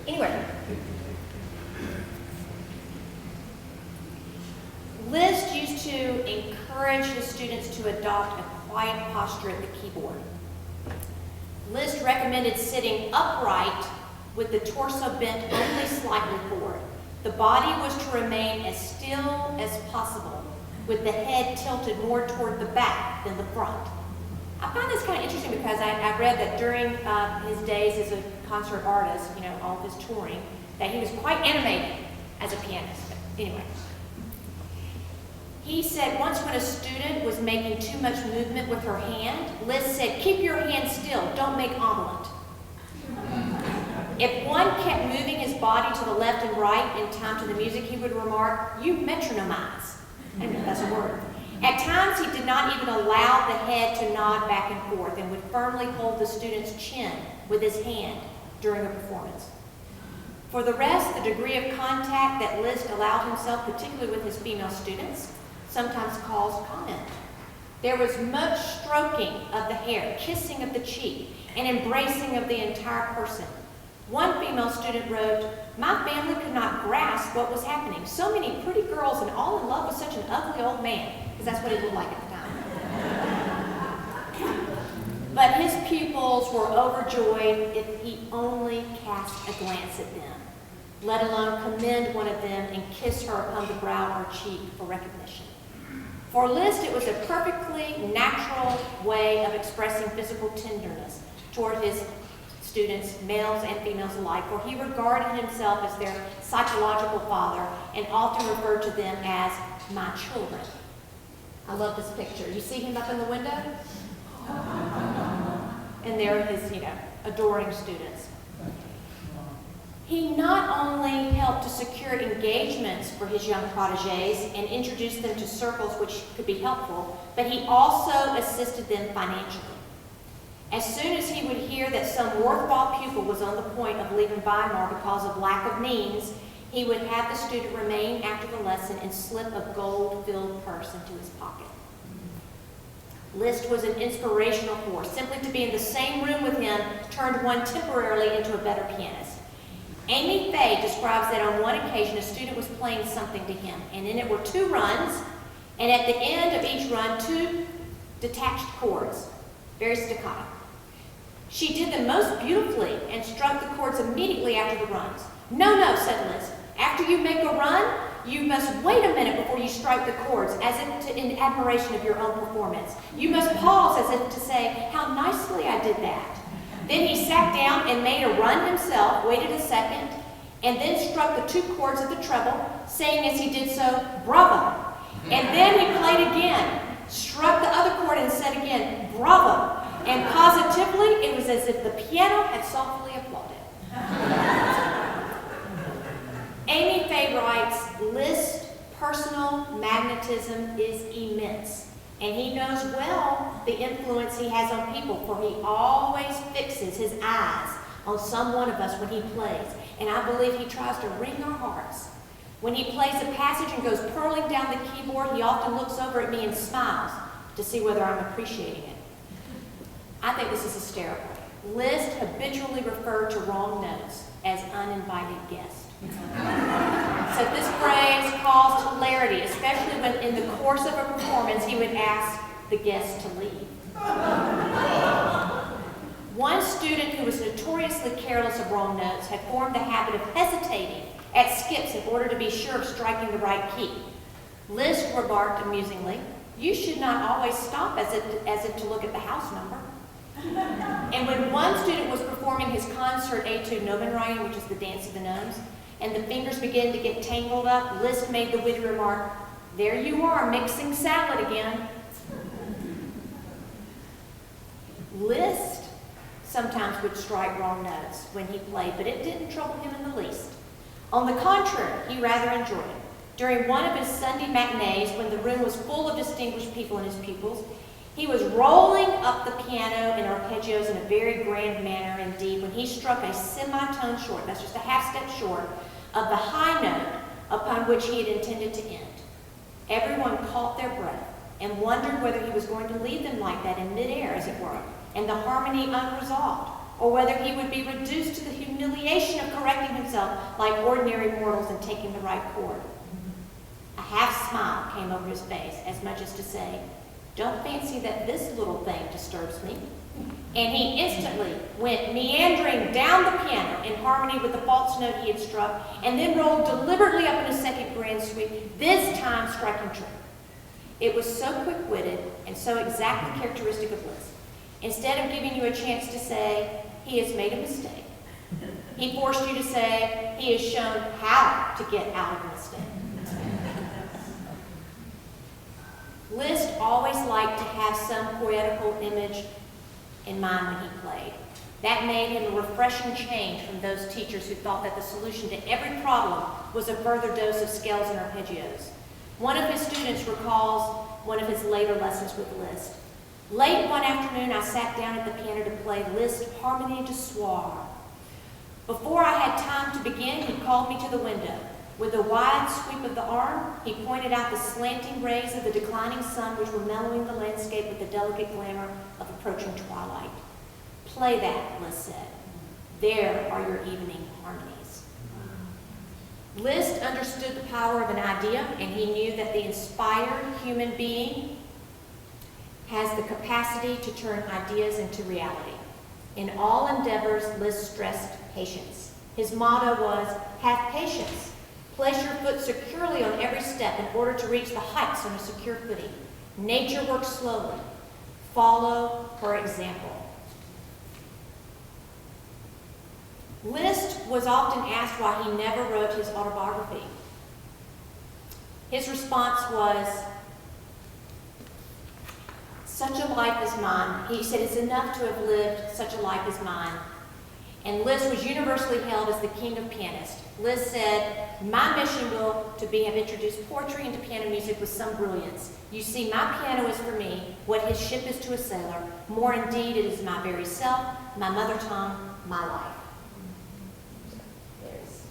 Anyway. Liszt used to encourage his students to adopt a quiet posture at the keyboard. Liszt recommended sitting upright with the torso bent only slightly forward. The body was to remain as still as possible, with the head tilted more toward the back than the front. I find this kind of interesting because I read that during his days as a concert artist, all of his touring, that he was quite animated as a pianist. But anyway. He said once when a student was making too much movement with her hand, Liszt said, "Keep your hand still, don't make omelet." If one kept moving his body to the left and right in time to the music, he would remark, "You metronomize." I don't know if that's a word. At times, he did not even allow the head to nod back and forth and would firmly hold the student's chin with his hand during a performance. For the rest, the degree of contact that Liszt allowed himself, particularly with his female students, sometimes caused comment. There was much stroking of the hair, kissing of the cheek, and embracing of the entire person. One female student wrote, "My family could not grasp what was happening. So many pretty girls and all in love with such an ugly old man," because that's what he looked like at the time. But his pupils were overjoyed if he only cast a glance at them, let alone commend one of them and kiss her upon the brow or cheek for recognition. For Liszt, it was a perfectly natural way of expressing physical tenderness toward his students, males and females alike, for he regarded himself as their psychological father and often referred to them as "my children." I love this picture. You see him up in the window? And they're his, adoring students. He not only helped to secure engagements for his young protégés and introduce them to circles which could be helpful, but he also assisted them financially. As soon as he would hear that some worthwhile pupil was on the point of leaving Weimar because of lack of means, he would have the student remain after the lesson and slip a gold-filled purse into his pocket. Liszt was an inspirational force. Simply to be in the same room with him turned one temporarily into a better pianist. Amy Fay describes that on one occasion a student was playing something to him, and in it were 2 runs, and at the end of each run, 2 detached chords, very staccato. She did them most beautifully and struck the chords immediately after the runs. "No, no," said Liszt. "After you make a run, you must wait a minute before you strike the chords, as if in admiration of your own performance. You must pause as if to say, 'How nicely I did that.'" Then he sat down and made a run himself, waited a second, and then struck the 2 chords of the treble, saying as he did so, "Bravo." And then he played again, struck the other chord and said again, "Bravo." And positively, it was as if the piano had softly applauded. Amy Fay writes, "Liszt's personal magnetism is immense, and he knows well the influence he has on people, for he always fixes his eyes on some one of us when he plays, and I believe he tries to wring our hearts. When he plays a passage and goes purling down the keyboard, he often looks over at me and smiles to see whether I'm appreciating it." I think this is hysterical. Liszt habitually referred to wrong notes as uninvited guests. So this phrase caused hilarity, especially when in the course of a performance he would ask the guests to leave. One student who was notoriously careless of wrong notes had formed the habit of hesitating at skips in order to be sure of striking the right key. Liszt remarked amusingly, "You should not always stop as if to look at the house number." And when one student was performing his concert Etude Nomenreihen, which is the dance of the gnomes, and the fingers began to get tangled up, Liszt made the witty remark, "There you are, mixing salad again." Liszt sometimes would strike wrong notes when he played, but it didn't trouble him in the least. On the contrary, he rather enjoyed it. During one of his Sunday matinees, when the room was full of distinguished people and his pupils, he was rolling up the piano in arpeggios in a very grand manner indeed when he struck a semitone short, that's just a half step short, of the high note upon which he had intended to end. Everyone caught their breath and wondered whether he was going to leave them like that in midair, as it were, and the harmony unresolved, or whether he would be reduced to the humiliation of correcting himself like ordinary mortals and taking the right chord. A half smile came over his face, as much as to say, "Don't fancy that this little thing disturbs me." And he instantly went meandering down the piano in harmony with the false note he had struck, and then rolled deliberately up in a second grand sweep, this time striking true. It was so quick-witted and so exactly characteristic of Liszt. Instead of giving you a chance to say, "He has made a mistake," he forced you to say, "He has shown how to get out of a mistake." Liszt always liked to have some poetical image in mind when he played. That made him a refreshing change from those teachers who thought that the solution to every problem was a further dose of scales and arpeggios. One of his students recalls one of his later lessons with Liszt. "Late one afternoon, I sat down at the piano to play Liszt's Harmonie du Soir. Before I had time to begin, he called me to the window. With a wide sweep of the arm, he pointed out the slanting rays of the declining sun which were mellowing the landscape with the delicate glamour of approaching twilight. 'Play that,' Liszt said. 'There are your evening harmonies.'" Liszt understood the power of an idea, and he knew that the inspired human being has the capacity to turn ideas into reality. In all endeavors, Liszt stressed patience. His motto was, "Have patience. Place your foot securely on every step in order to reach the heights on a secure footing. Nature works slowly. Follow her example." Liszt was often asked why he never wrote his autobiography. His response was, "Such a life as mine," he said, "it's enough to have lived such a life as mine." And Liszt was universally held as the king of pianists. Liszt said, "My mission will to be have introduced poetry into piano music with some brilliance. You see, my piano is for me what his ship is to a sailor. More indeed, it is my very self, my mother tongue, my life." There's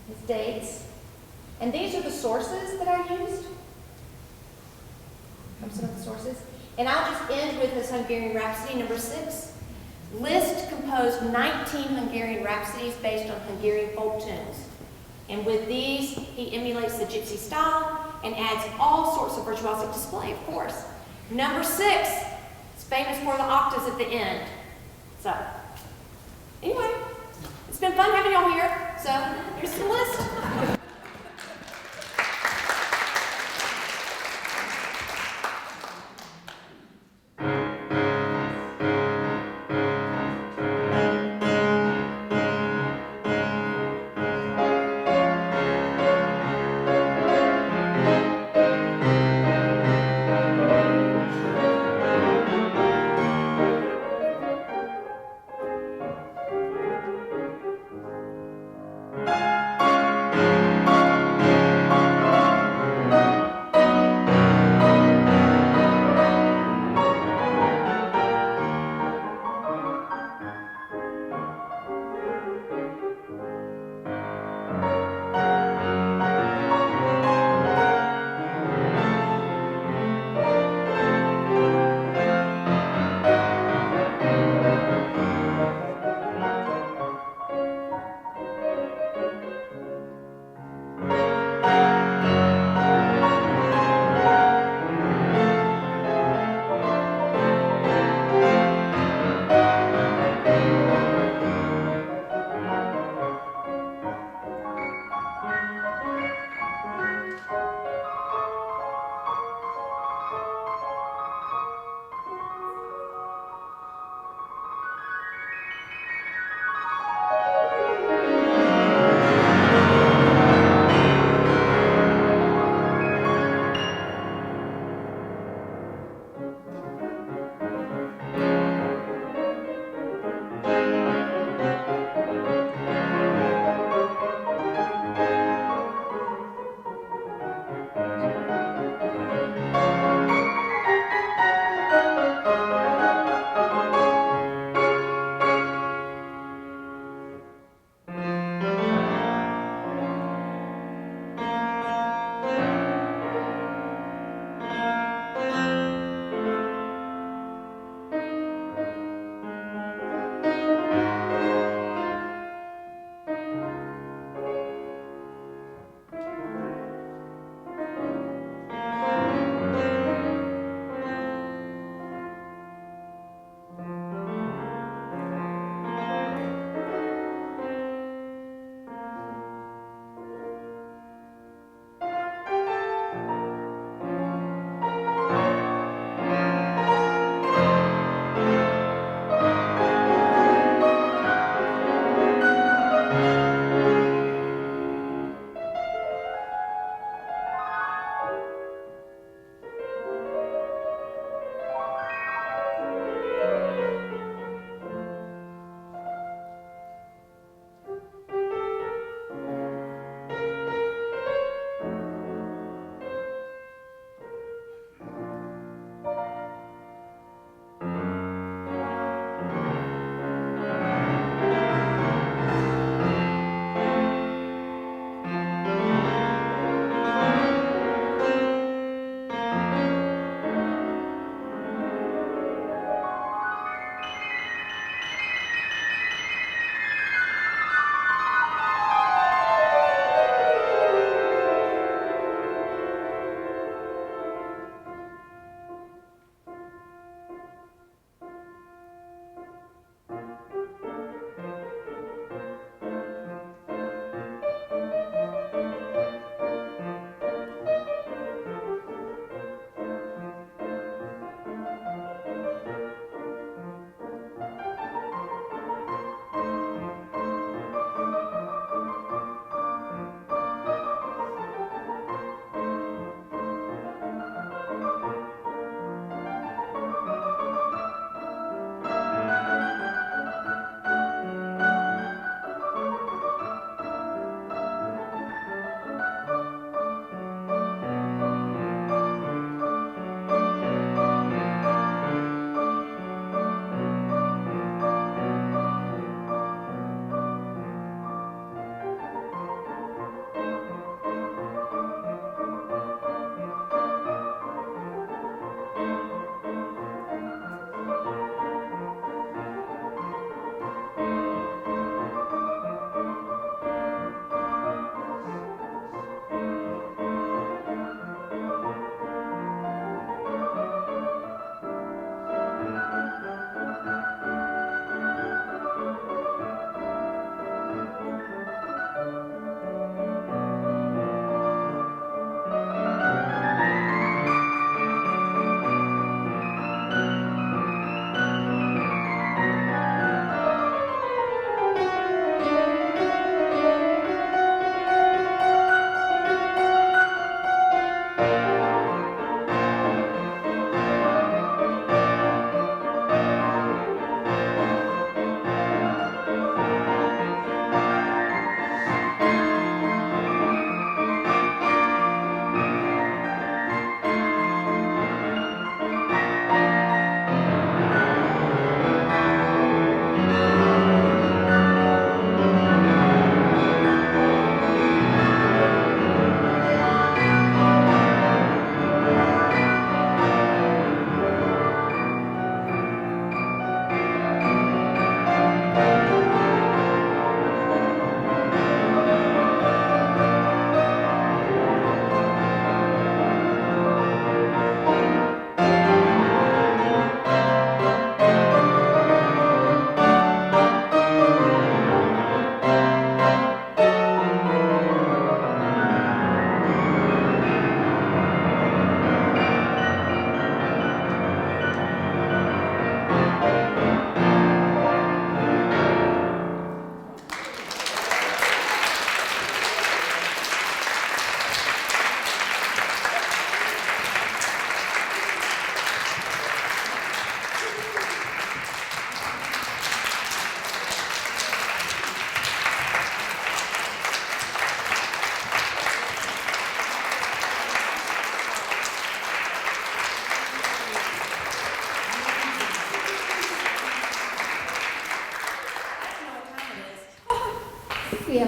his dates. And these are the sources that I used. Some of the sources. And I'll just end with his Hungarian Rhapsody, number 6. Liszt composed 19 Hungarian rhapsodies based on Hungarian folk tunes. And with these, he emulates the gypsy style and adds all sorts of virtuosic display, of course. Number 6 is famous for the octaves at the end. So, anyway, it's been fun having y'all here. So, here's some Liszt.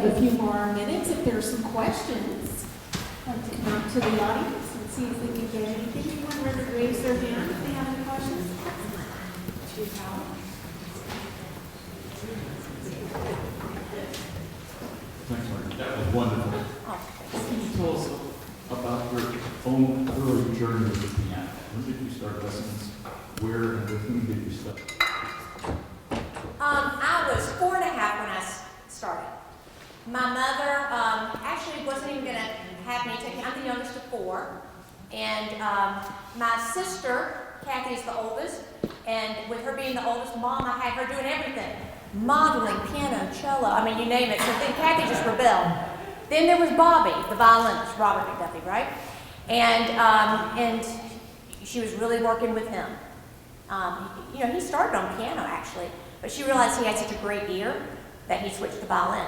have a few more minutes if there are some questions. I'd like to come out to the audience and see if we can get anything. Anyone rather raise their hand if they have any questions? Thanks, Mark. That was wonderful. Can you tell us about your own early journey with the piano? When did you start lessons? Where and with whom did you start? I was 4 and a half when I started. My mother actually wasn't even going to have me take it. I'm the youngest of 4. And my sister, Kathy, is the oldest. And with her being the oldest, Mom, I had her doing everything. Modeling, piano, cello, I mean, you name it. So then Kathy just rebelled. Then there was Bobby, the violinist, Robert McDuffie, right? And she was really working with him. He started on piano, actually. But she realized he had such a great ear that he switched to violin.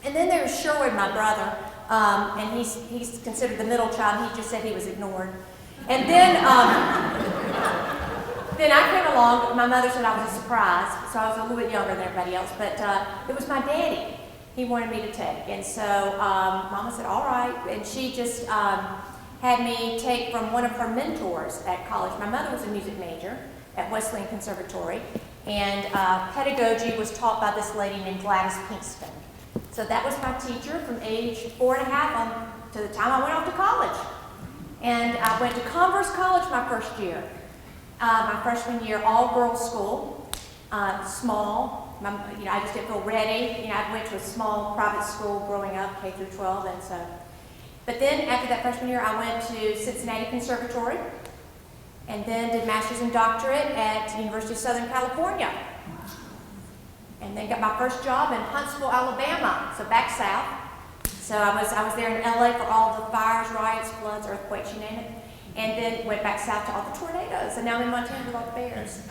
And then there was Sherwood, my brother, and he's considered the middle child. He just said he was ignored. And then I came along. My mother said I was a surprise, so I was a little bit younger than everybody else. But it was my daddy he wanted me to take. And so Mama said, all right. And she just had me take from one of her mentors at college. My mother was a music major at Wesleyan Conservatory. And pedagogy was taught by this lady named Gladys Pinkston. So that was my teacher from age 4 and a half on to the time I went off to college. And I went to Converse College my first year. My freshman year, all-girls school, small. I just didn't feel ready. I went to a small private school growing up, K through 12, and so. But then after that freshman year, I went to Cincinnati Conservatory. And then did master's and doctorate at the University of Southern California. And then got my first job in Huntsville, Alabama, so back south. So I was there in LA for all the fires, riots, floods, earthquakes, you name it. And then went back south to all the tornadoes. And now I'm in Montana with all the bears.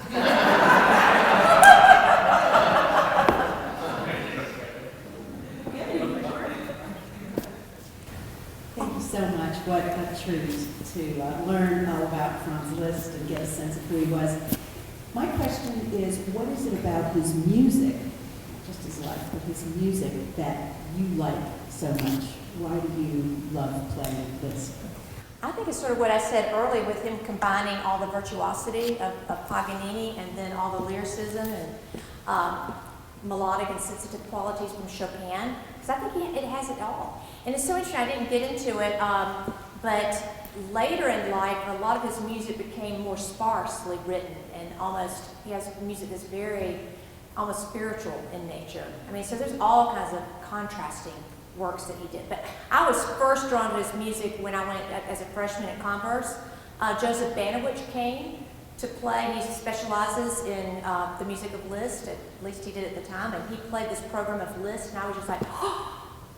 Thank you so much. What a treat to learn all about Franz Liszt and get a sense of who he was. My question is, what is it about his music, not just his life, but his music that you like so much? Why do you love playing Liszt? I think it's sort of what I said earlier with him combining all the virtuosity of Paganini and then all the lyricism and melodic and sensitive qualities from Chopin. Because I think it has it all. And it's so interesting, I didn't get into it, but later in life, a lot of his music became more sparsely written and he has music that's very, almost spiritual in nature. I mean, so there's all kinds of contrasting works that he did. But I was first drawn to his music when I went as a freshman at Converse. Joseph Banowitz came to play. He specializes in the music of Liszt, at least he did at the time, and he played this program of Liszt, and I was just like, oh!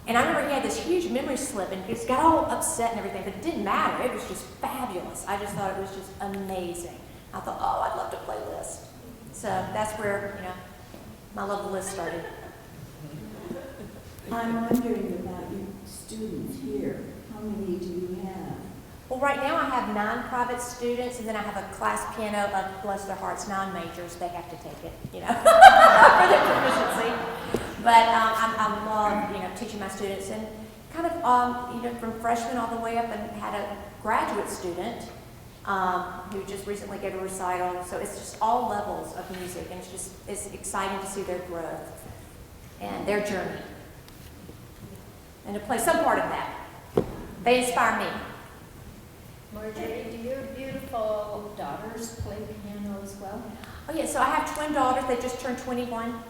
And I remember he had this huge memory slip, and he just got all upset and everything, but it didn't matter. It was just fabulous. I just thought it was just amazing. I thought, oh, I'd love to play Liszt. So that's where, my love of Liszt started. I'm wondering about your students here. How many do you have? Well, right now I have 9 private students, and then I have a class piano of, bless their hearts, non-majors. They have to take it, for their proficiency. But I love, teaching my students, and kind of, from freshman all the way up, and had a graduate student who just recently gave a recital. So it's just all levels of music, and it's exciting to see their growth and their journey, and to play some part of that. They inspire me. Margery, do your beautiful daughters play piano as well? Oh yeah, so I have twin daughters. They just turned 21.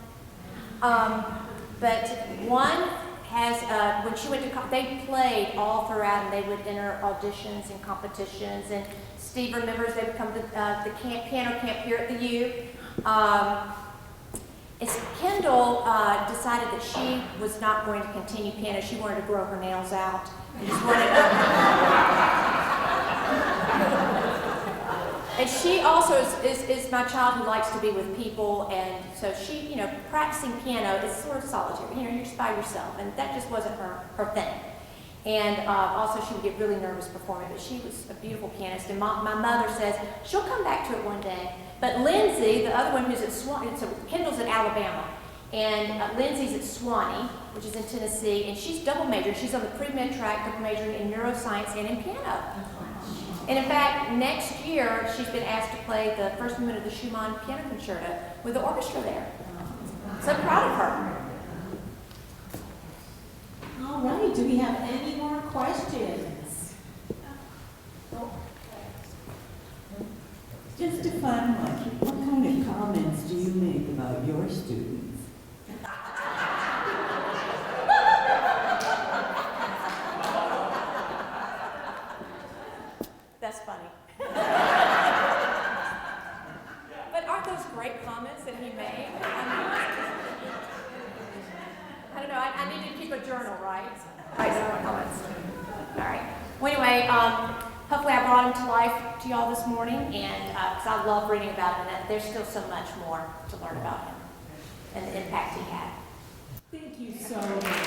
But one has, when she went to, they played all throughout, and they would enter auditions and competitions. And Steve remembers they would come to the piano camp here at the U. Kendall decided that she was not going to continue piano. She wanted to grow her nails out. And just wanted And she also is my child who likes to be with people, and so she, practicing piano is sort of solitary. You're just by yourself, and that just wasn't her thing. And also she would get really nervous performing, but she was a beautiful pianist. And my mother says she'll come back to it one day. But Lindsay, the other one who's at Swanee, so Kendall's in Alabama, and Lindsay's at Swanee, which is in Tennessee, and she's double majored. She's on the pre-med track, double majoring in neuroscience and in piano. And in fact, next year, she's been asked to play the first movement of the Schumann Piano Concerto with the orchestra there. So I'm proud of her. All right, do we have any more questions? Just a fun one. What kind of comments do you make about your students? That's funny. But aren't those great comments that he made? I don't know, I need to keep a journal, right? Right, so comments. All right. Well, anyway, hopefully I brought him to life to y'all this morning, and because I love reading about him, and there's still so much more to learn about him and the impact he had. Thank you so much.